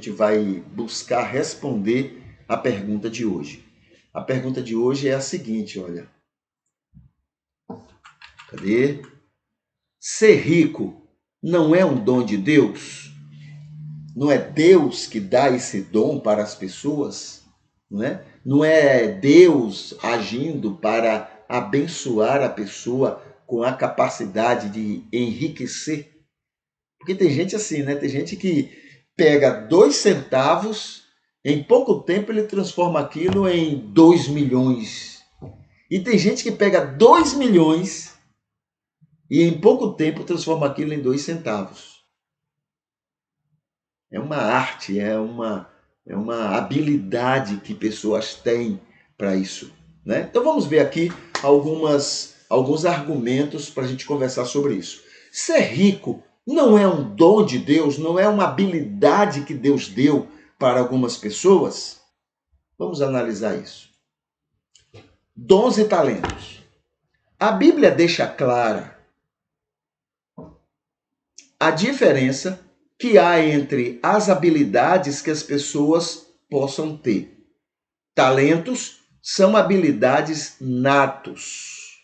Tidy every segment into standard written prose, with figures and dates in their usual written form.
gente vai buscar responder a pergunta de hoje. A pergunta de hoje é a seguinte, olha. Cadê? Ser rico não é um dom de Deus? Não é Deus que dá esse dom para as pessoas? Não é? Não é Deus agindo para abençoar a pessoa com a capacidade de enriquecer? Porque tem gente assim, né? Tem gente que pega 2 centavos, em pouco tempo ele transforma aquilo em 2 milhões. E tem gente que pega 2 milhões e em pouco tempo transforma aquilo em 2 centavos. É uma arte, é uma habilidade que pessoas têm para isso, né? Então vamos ver aqui alguns argumentos para a gente conversar sobre isso. Ser rico não é um dom de Deus, não é uma habilidade que Deus deu para algumas pessoas? Vamos analisar isso. Dons e talentos. A Bíblia deixa clara a diferença que há entre as habilidades que as pessoas possam ter. Talentos são habilidades natos,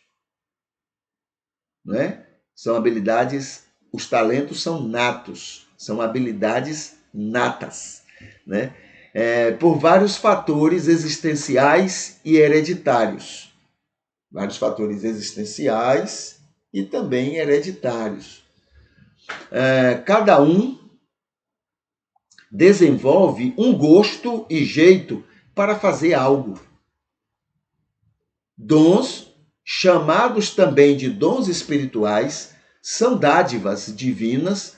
né? São habilidades, os talentos são natos, são habilidades natas, né? Por vários fatores existenciais e hereditários. Vários fatores existenciais e também hereditários. Cada um desenvolve um gosto e jeito para fazer algo. Dons, chamados também de dons espirituais, são dádivas divinas,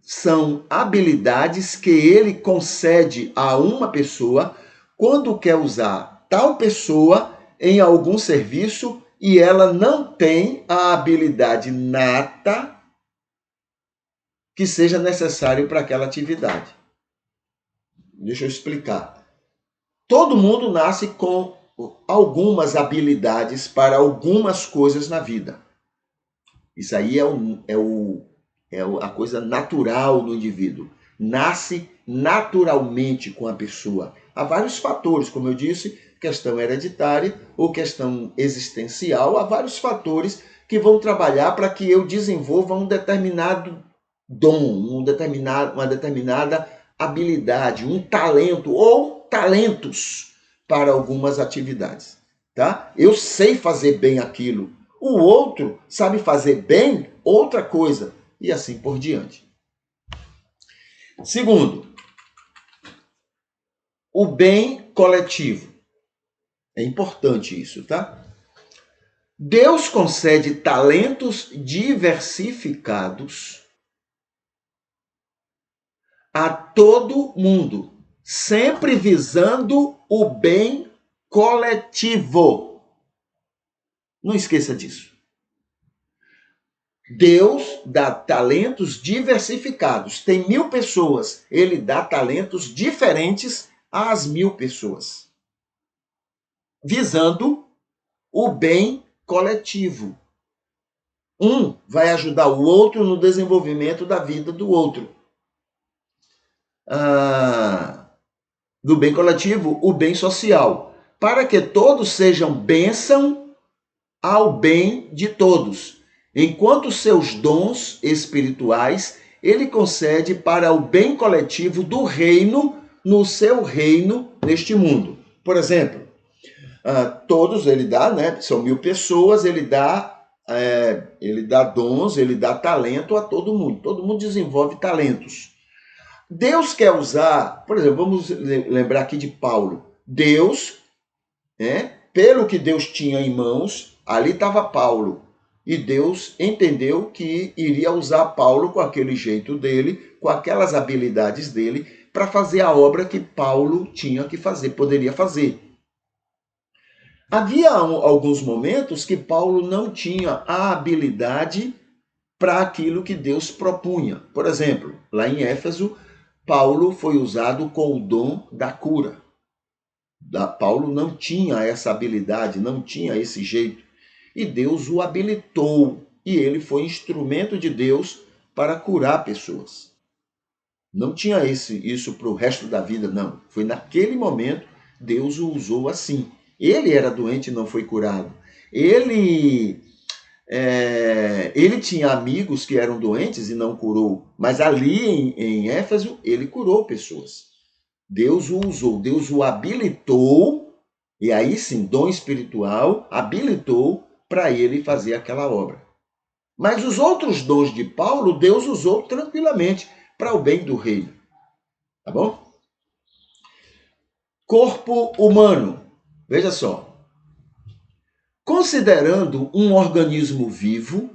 são habilidades que ele concede a uma pessoa quando quer usar tal pessoa em algum serviço e ela não tem a habilidade nata que seja necessário para aquela atividade. Deixa eu explicar. Todo mundo nasce com algumas habilidades para algumas coisas na vida. Isso aí é a coisa natural do indivíduo. Nasce naturalmente com a pessoa. Há vários fatores, como eu disse, questão hereditária ou questão existencial. Há vários fatores que vão trabalhar para que eu desenvolva um determinado dom, uma determinada habilidade, um talento ou talentos para algumas atividades, tá? Eu sei fazer bem aquilo, o outro sabe fazer bem outra coisa e assim por diante. Segundo, o bem coletivo. É importante isso, tá? Deus concede talentos diversificados a todo mundo, sempre visando o bem coletivo. Não esqueça disso. Deus dá talentos diversificados. Tem 1000 pessoas, ele dá talentos diferentes às 1000 pessoas, visando o bem coletivo. Um vai ajudar o outro no desenvolvimento da vida do outro. Do bem coletivo, o bem social, para que todos sejam bênção ao bem de todos, enquanto seus dons espirituais ele concede para o bem coletivo do reino, no seu reino neste mundo. Por exemplo, todos ele dá, né? São 1000 pessoas, ele dá dons, ele dá talento a todo mundo desenvolve talentos. Deus quer usar, por exemplo, vamos lembrar aqui de Paulo. Deus, pelo que Deus tinha em mãos, ali estava Paulo. E Deus entendeu que iria usar Paulo com aquele jeito dele, com aquelas habilidades dele, para fazer a obra que Paulo tinha que fazer, poderia fazer. Havia alguns momentos que Paulo não tinha a habilidade para aquilo que Deus propunha. Por exemplo, lá em Éfeso, Paulo foi usado com o dom da cura. Paulo não tinha essa habilidade, não tinha esse jeito. E Deus o habilitou. E ele foi instrumento de Deus para curar pessoas. Não tinha isso para o resto da vida, não. Foi naquele momento, Deus o usou assim. Ele era doente e não foi curado. Ele tinha amigos que eram doentes e não curou. Mas ali em Éfeso, ele curou pessoas. Deus o usou, Deus o habilitou, e aí sim, dom espiritual, habilitou para ele fazer aquela obra. Mas os outros dons de Paulo, Deus usou tranquilamente para o bem do reino. Tá bom? Corpo humano. Veja só. Considerando um organismo vivo,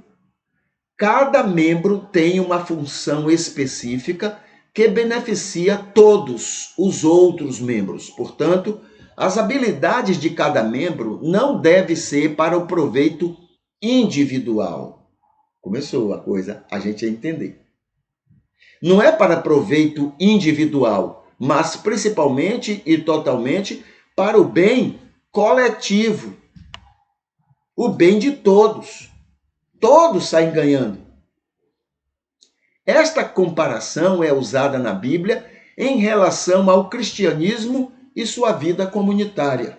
cada membro tem uma função específica que beneficia todos os outros membros. Portanto, as habilidades de cada membro não devem ser para o proveito individual. Começou a coisa a gente a entender. Não é para proveito individual, mas principalmente e totalmente para o bem coletivo. O bem de todos. Todos saem ganhando. Esta comparação é usada na Bíblia em relação ao cristianismo e sua vida comunitária.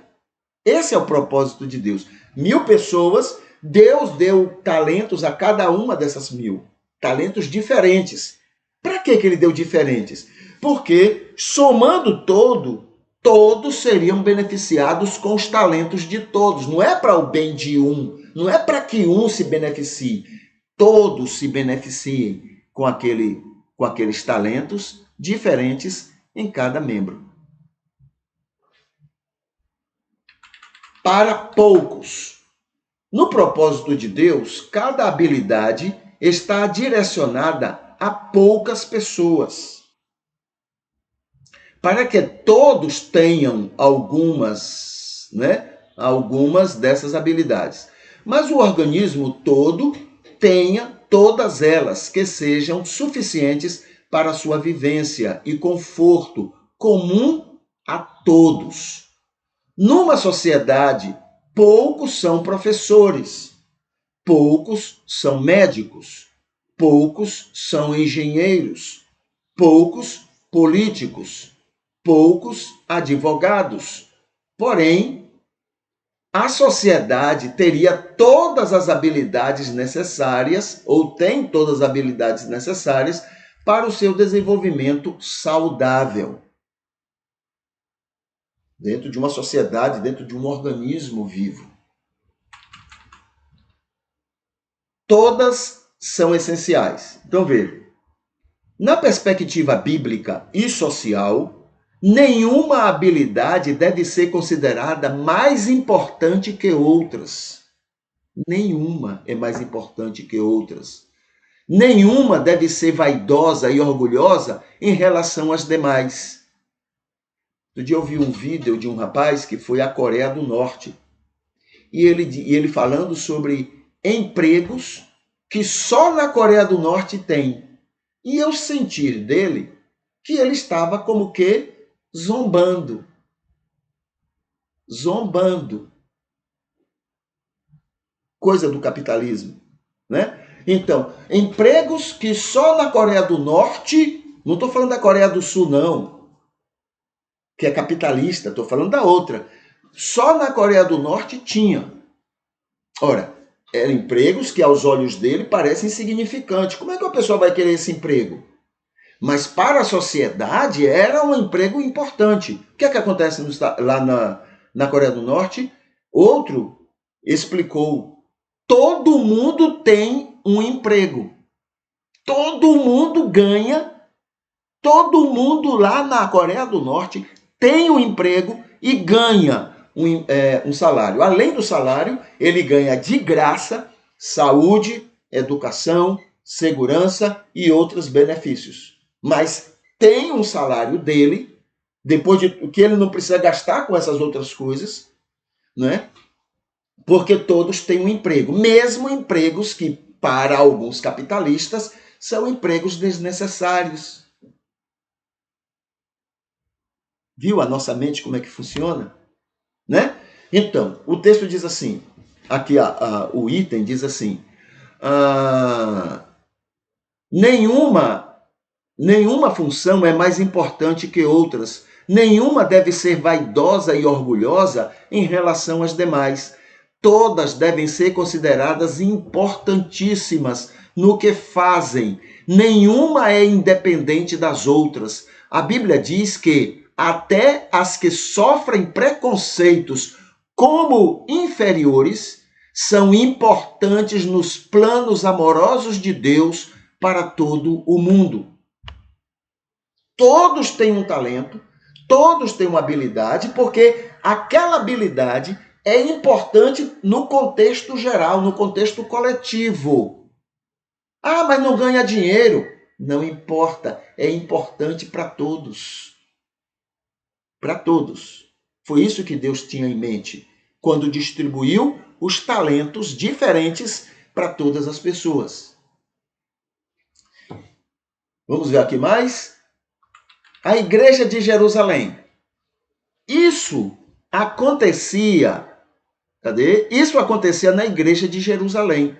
Esse é o propósito de Deus. 1000 pessoas, Deus deu talentos a cada uma dessas 1000. Talentos diferentes. Para que ele deu diferentes? Porque, somando todos seriam beneficiados com os talentos de todos. Não é para o bem de um, não é para que um se beneficie. Todos se beneficiem com aqueles talentos diferentes em cada membro. Para poucos. No propósito de Deus, cada habilidade está direcionada a poucas pessoas. Para que todos tenham algumas dessas habilidades. Mas o organismo todo tenha todas elas que sejam suficientes para a sua vivência e conforto comum a todos. Numa sociedade, poucos são professores, poucos são médicos, poucos são engenheiros, poucos políticos, poucos advogados. Porém, a sociedade teria todas as habilidades necessárias, ou tem todas as habilidades necessárias, para o seu desenvolvimento saudável. Dentro de uma sociedade, dentro de um organismo vivo. Todas são essenciais. Então, veja. Na perspectiva bíblica e social, nenhuma habilidade deve ser considerada mais importante que outras. Nenhuma é mais importante que outras. Nenhuma deve ser vaidosa e orgulhosa em relação às demais. Outro dia eu vi um vídeo de um rapaz que foi à Coreia do Norte. E ele falando sobre empregos que só na Coreia do Norte tem. E eu senti dele que ele estava como que zombando. Zombando. Coisa do capitalismo, né? Então, empregos que só na Coreia do Norte, não estou falando da Coreia do Sul, não, que é capitalista, estou falando da outra. Só na Coreia do Norte tinha. Ora, eram empregos que aos olhos dele parecem insignificantes. Como é que a pessoa vai querer esse emprego? Mas para a sociedade era um emprego importante. O que é que acontece lá na Coreia do Norte? Outro explicou. Todo mundo tem um emprego. Todo mundo ganha. Todo mundo lá na Coreia do Norte tem um emprego e ganha um salário. Além do salário, ele ganha de graça saúde, educação, segurança e outros benefícios. Mas tem um salário dele, depois de que ele não precisa gastar com essas outras coisas, né? Porque todos têm um emprego, mesmo empregos que, para alguns capitalistas, são empregos desnecessários. Viu a nossa mente como é que funciona? Né? Então, o texto diz assim, aqui o item diz assim, nenhuma Nenhuma função é mais importante que outras. Nenhuma deve ser vaidosa e orgulhosa em relação às demais. Todas devem ser consideradas importantíssimas no que fazem. Nenhuma é independente das outras. A Bíblia diz que até as que sofrem preconceitos como inferiores são importantes nos planos amorosos de Deus para todo o mundo. Todos têm um talento, todos têm uma habilidade, porque aquela habilidade é importante no contexto geral, no contexto coletivo. Ah, mas não ganha dinheiro. Não importa, é importante para todos. Para todos. Foi isso que Deus tinha em mente quando distribuiu os talentos diferentes para todas as pessoas. Vamos ver aqui mais? A igreja de Jerusalém. Isso acontecia, cadê? Isso acontecia na igreja de Jerusalém,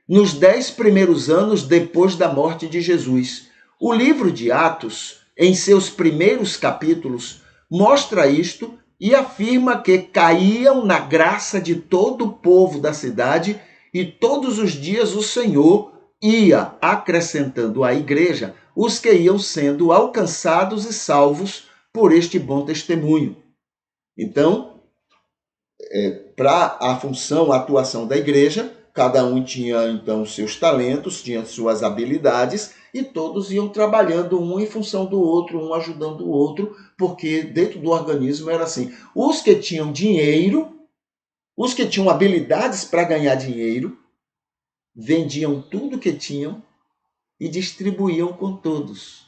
nos 10 primeiros anos depois da morte de Jesus. O livro de Atos, em seus primeiros capítulos, mostra isto e afirma que caíam na graça de todo o povo da cidade e todos os dias o Senhor ia acrescentando à igreja os que iam sendo alcançados e salvos por este bom testemunho. Então, para a função, a atuação da igreja, cada um tinha então seus talentos, tinha suas habilidades e todos iam trabalhando um em função do outro, um ajudando o outro, porque dentro do organismo era assim. Os que tinham dinheiro, os que tinham habilidades para ganhar dinheiro, vendiam tudo que tinham e distribuíam com todos.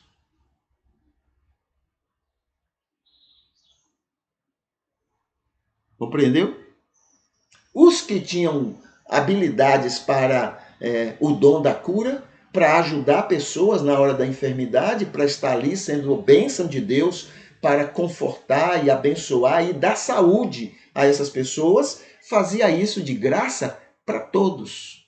Compreendeu? Os que tinham habilidades para o dom da cura, para ajudar pessoas na hora da enfermidade, para estar ali sendo bênção de Deus, para confortar e abençoar e dar saúde a essas pessoas, fazia isso de graça para todos.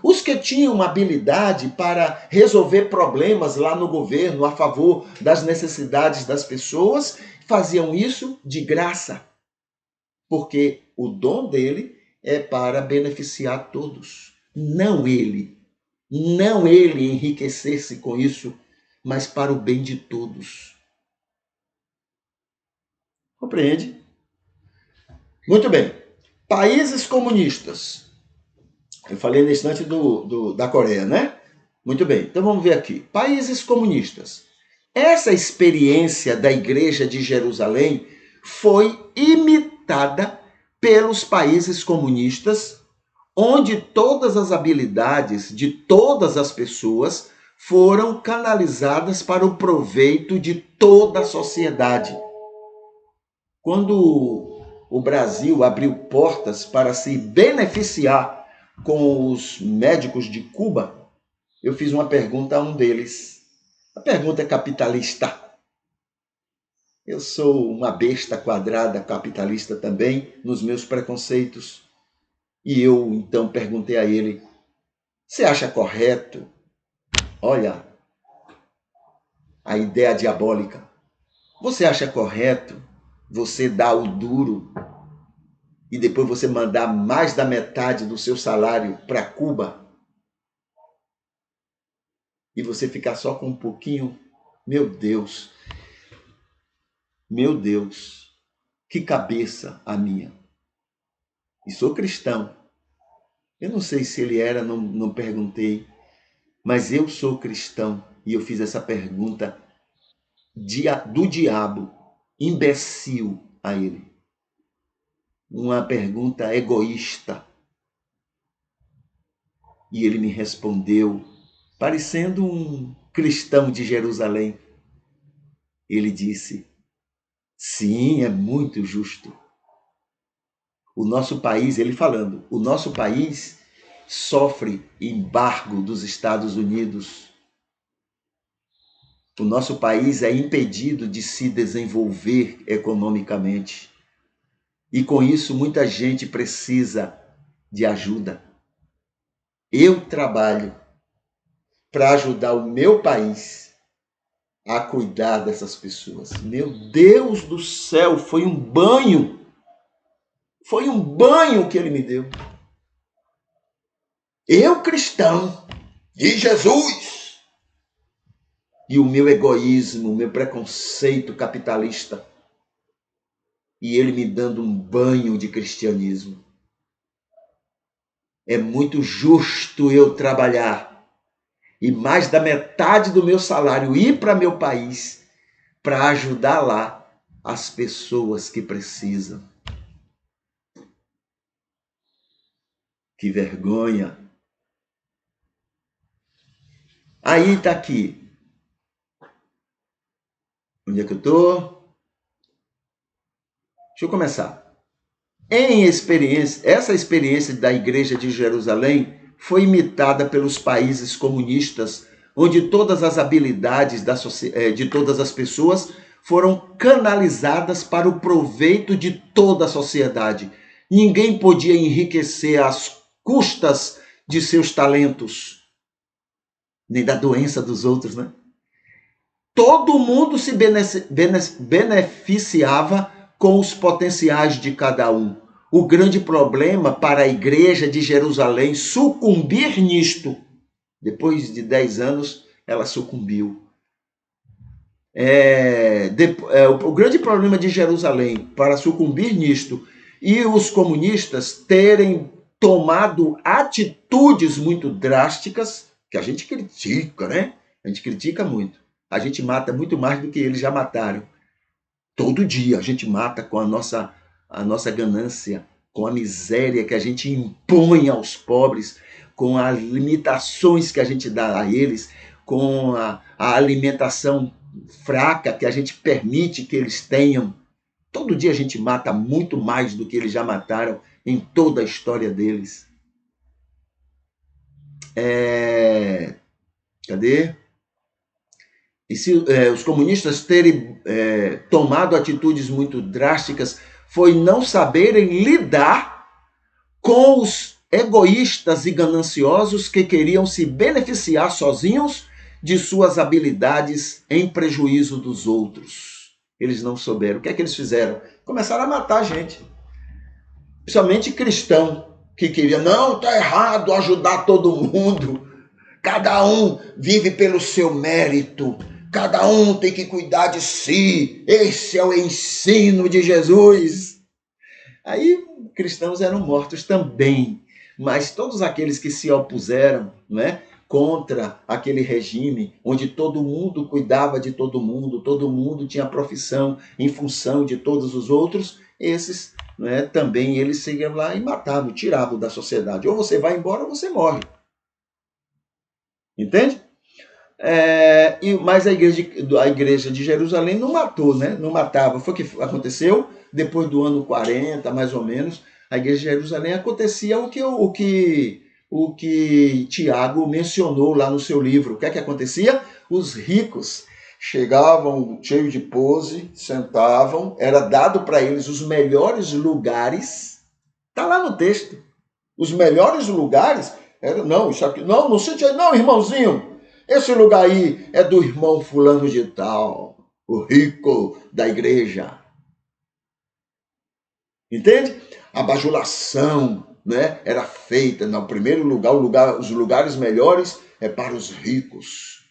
Os que tinham habilidade para resolver problemas lá no governo a favor das necessidades das pessoas, faziam isso de graça, porque o dom dele é para beneficiar todos. Não ele enriquecer-se com isso, mas para o bem de todos. Compreende? Muito bem. Países comunistas. Eu falei nesse instante da Coreia, né? Muito bem. Então vamos ver aqui. Países comunistas. Essa experiência da Igreja de Jerusalém foi imitada pelos países comunistas, onde todas as habilidades de todas as pessoas foram canalizadas para o proveito de toda a sociedade. Quando o Brasil abriu portas para se beneficiar com os médicos de Cuba, eu fiz uma pergunta a um deles. A pergunta é capitalista. Eu sou uma besta quadrada capitalista também, nos meus preconceitos. E eu, então, perguntei a ele, você acha correto? Olha, a ideia diabólica. Você acha correto você dar o duro e depois você mandar mais da metade do seu salário para Cuba? E você ficar só com um pouquinho? Meu Deus, que cabeça a minha. E sou cristão. Eu não sei se ele era, não perguntei, mas eu sou cristão e eu fiz essa pergunta do diabo, imbecil a ele. Uma pergunta egoísta. E ele me respondeu, parecendo um cristão de Jerusalém. Ele disse, sim, é muito justo. O nosso país, ele falando, o nosso país sofre embargo dos Estados Unidos. O nosso país é impedido de se desenvolver economicamente. E com isso, muita gente precisa de ajuda. Eu trabalho para ajudar o meu país a cuidar dessas pessoas. Meu Deus do céu, foi um banho. Foi um banho que ele me deu. Eu, cristão de Jesus, e o meu egoísmo, o meu preconceito capitalista, e ele me dando um banho de cristianismo. É muito justo eu trabalhar e mais da metade do meu salário ir para meu país para ajudar lá as pessoas que precisam. Que vergonha. Aí está aqui. Onde é que eu estou? Deixa eu começar. Essa experiência da Igreja de Jerusalém foi imitada pelos países comunistas, onde todas as habilidades de todas as pessoas foram canalizadas para o proveito de toda a sociedade. Ninguém podia enriquecer às custas de seus talentos, nem da doença dos outros, né? Todo mundo se beneficiava com os potenciais de cada um. O grande problema para a igreja de Jerusalém sucumbir nisto. Depois de 10 anos, ela sucumbiu. O grande problema de Jerusalém para sucumbir nisto e os comunistas terem tomado atitudes muito drásticas, que a gente critica, né? A gente critica muito. A gente mata muito mais do que eles já mataram. Todo dia a gente mata com a nossa ganância, com a miséria que a gente impõe aos pobres, com as limitações que a gente dá a eles, com a alimentação fraca que a gente permite que eles tenham. Todo dia a gente mata muito mais do que eles já mataram em toda a história deles. Cadê? E se os comunistas terem tomado atitudes muito drásticas, foi não saberem lidar com os egoístas e gananciosos que queriam se beneficiar sozinhos de suas habilidades em prejuízo dos outros. Eles não souberam. O que é que eles fizeram? Começaram a matar a gente. Principalmente cristão, que queria, não, está errado ajudar todo mundo. Cada um vive pelo seu mérito. Cada um tem que cuidar de si. Esse é o ensino de Jesus. Aí cristãos eram mortos também. Mas todos aqueles que se opuseram, né, contra aquele regime onde todo mundo cuidava de todo mundo tinha profissão em função de todos os outros, esses, né, também eles seguiam lá e matavam, tiravam da sociedade. Ou você vai embora ou você morre. Entende? Mas a igreja de Jerusalém não matou, né? Não matava. Foi o que aconteceu depois do ano 40, mais ou menos. A igreja de Jerusalém acontecia o que Tiago mencionou lá no seu livro. O que é que acontecia? Os ricos chegavam cheios de pose, sentavam, era dado para eles os melhores lugares. Está lá no texto. Os melhores lugares não, isso aqui, não sente aí, não, irmãozinho. Esse lugar aí é do irmão fulano de tal, o rico da igreja. Entende? A bajulação, né, era feita no primeiro lugar, os lugares melhores é para os ricos.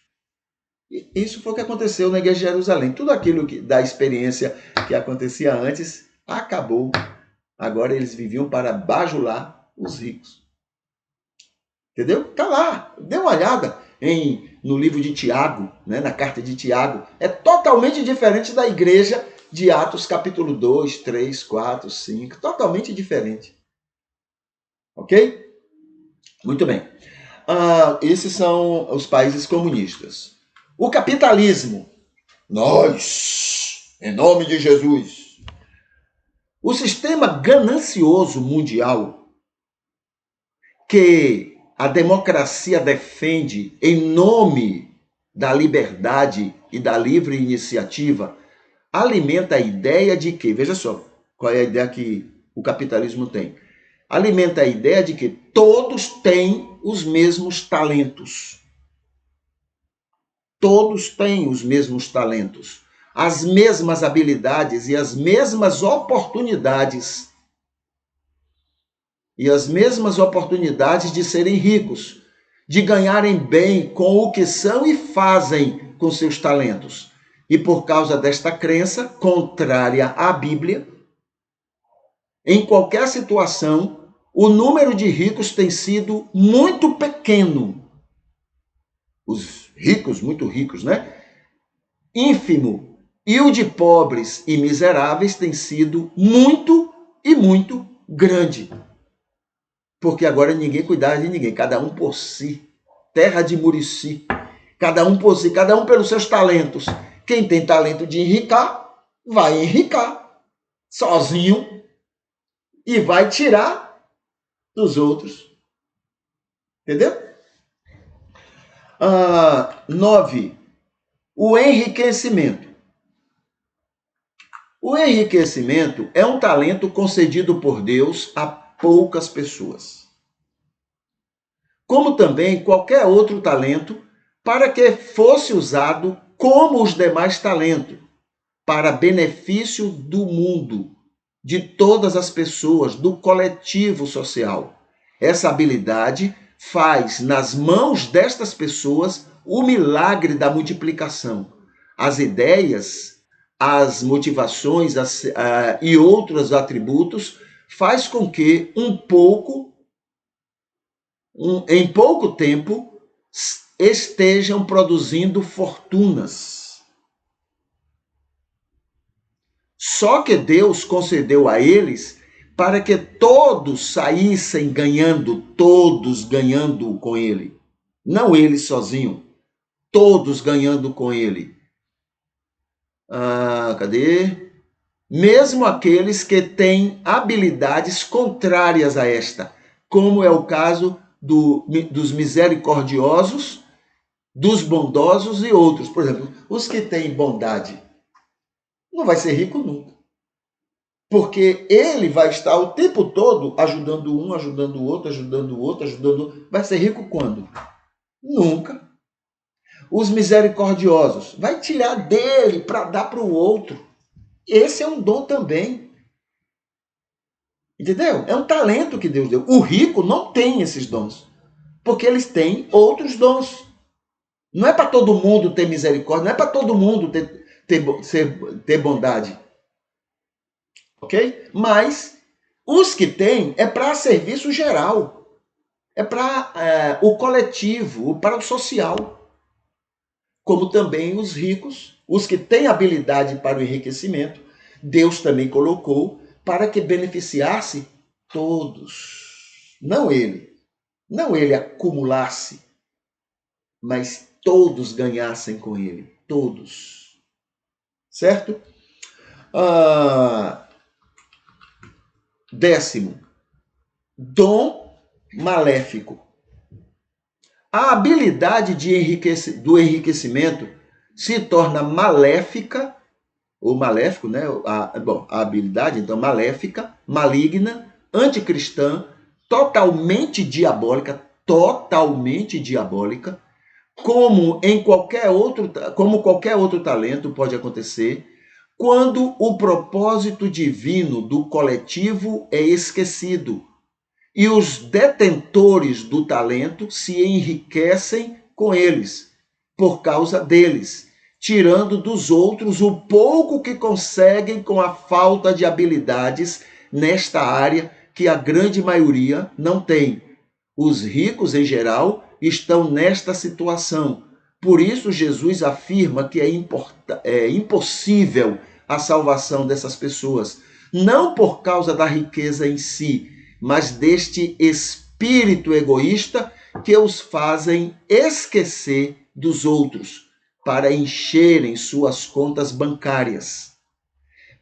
E isso foi o que aconteceu na igreja de Jerusalém. Tudo aquilo da experiência que acontecia antes acabou. Agora eles viviam para bajular os ricos. Entendeu? Está lá. Dê uma olhada no livro de Tiago, né, na carta de Tiago. É totalmente diferente da igreja de Atos capítulo 2, 3, 4, 5. Totalmente diferente. Ok? Muito bem. Esses são os países comunistas. O capitalismo. Nós, em nome de Jesus. O sistema ganancioso mundial que a democracia defende em nome da liberdade e da livre iniciativa, alimenta a ideia de que, veja só, qual é a ideia que o capitalismo tem? Alimenta a ideia de que todos têm os mesmos talentos. Todos têm os mesmos talentos, as mesmas habilidades e as mesmas oportunidades. E as mesmas oportunidades de serem ricos, de ganharem bem com o que são e fazem com seus talentos. E por causa desta crença contrária à Bíblia, em qualquer situação, o número de ricos tem sido muito pequeno. Os ricos, muito ricos, né? Ínfimo. E o de pobres e miseráveis tem sido muito e muito grande. Porque agora ninguém cuidava de ninguém, cada um por si. Terra de Murici. Cada um por si, cada um pelos seus talentos. Quem tem talento de enricar, vai enricar sozinho e vai tirar dos outros. Entendeu? 9. O enriquecimento. O enriquecimento é um talento concedido por Deus a poucas pessoas. Como também qualquer outro talento, para que fosse usado como os demais talentos, para benefício do mundo, de todas as pessoas, do coletivo social. Essa habilidade faz nas mãos destas pessoas o milagre da multiplicação. As ideias, as motivações e outros atributos faz com que em pouco tempo estejam produzindo fortunas. Só que Deus concedeu a eles para que todos saíssem ganhando, todos ganhando com ele. Não ele sozinho, todos ganhando com ele. Cadê? Mesmo aqueles que têm habilidades contrárias a esta, como é o caso dos misericordiosos, dos bondosos e outros. Por exemplo, os que têm bondade não vai ser rico nunca. Porque ele vai estar o tempo todo ajudando um, ajudando o outro, ajudando o outro, ajudando o outro. Vai ser rico quando? Nunca. Os misericordiosos, vai tirar dele para dar para o outro. Esse é um dom também. Entendeu? É um talento que Deus deu. O rico não tem esses dons, porque eles têm outros dons. Não é para todo mundo ter misericórdia, não é para todo mundo ter bondade. Ok? Mas os que têm é para serviço geral. É para o coletivo, para o social. Como também os ricos, os que têm habilidade para o enriquecimento, Deus também colocou para que beneficiasse todos. Não ele acumulasse, mas todos ganhassem com ele. Todos. Certo? 10º, dom maléfico. A habilidade do enriquecimento se torna maléfica, ou maléfico, né? A habilidade, então, maléfica, maligna, anticristã, totalmente diabólica, como qualquer outro talento pode acontecer, quando o propósito divino do coletivo é esquecido e os detentores do talento se enriquecem com eles, por causa deles, tirando dos outros o pouco que conseguem com a falta de habilidades nesta área que a grande maioria não tem. Os ricos, em geral, estão nesta situação. Por isso, Jesus afirma que é impossível a salvação dessas pessoas, não por causa da riqueza em si, mas deste espírito egoísta que os fazem esquecer dos outros para encherem suas contas bancárias.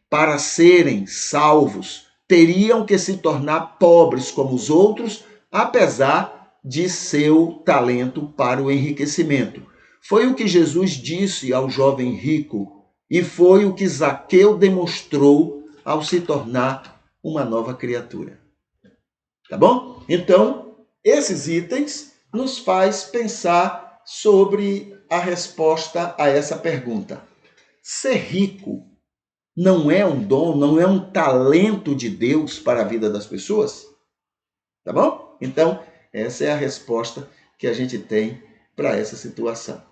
Para serem salvos, teriam que se tornar pobres como os outros, apesar de seu talento para o enriquecimento. Foi o que Jesus disse ao jovem rico e foi o que Zaqueu demonstrou ao se tornar uma nova criatura. Tá bom? Então, esses itens nos faz pensar sobre a resposta a essa pergunta. Ser rico não é um dom, não é um talento de Deus para a vida das pessoas? Tá bom? Então, essa é a resposta que a gente tem para essa situação.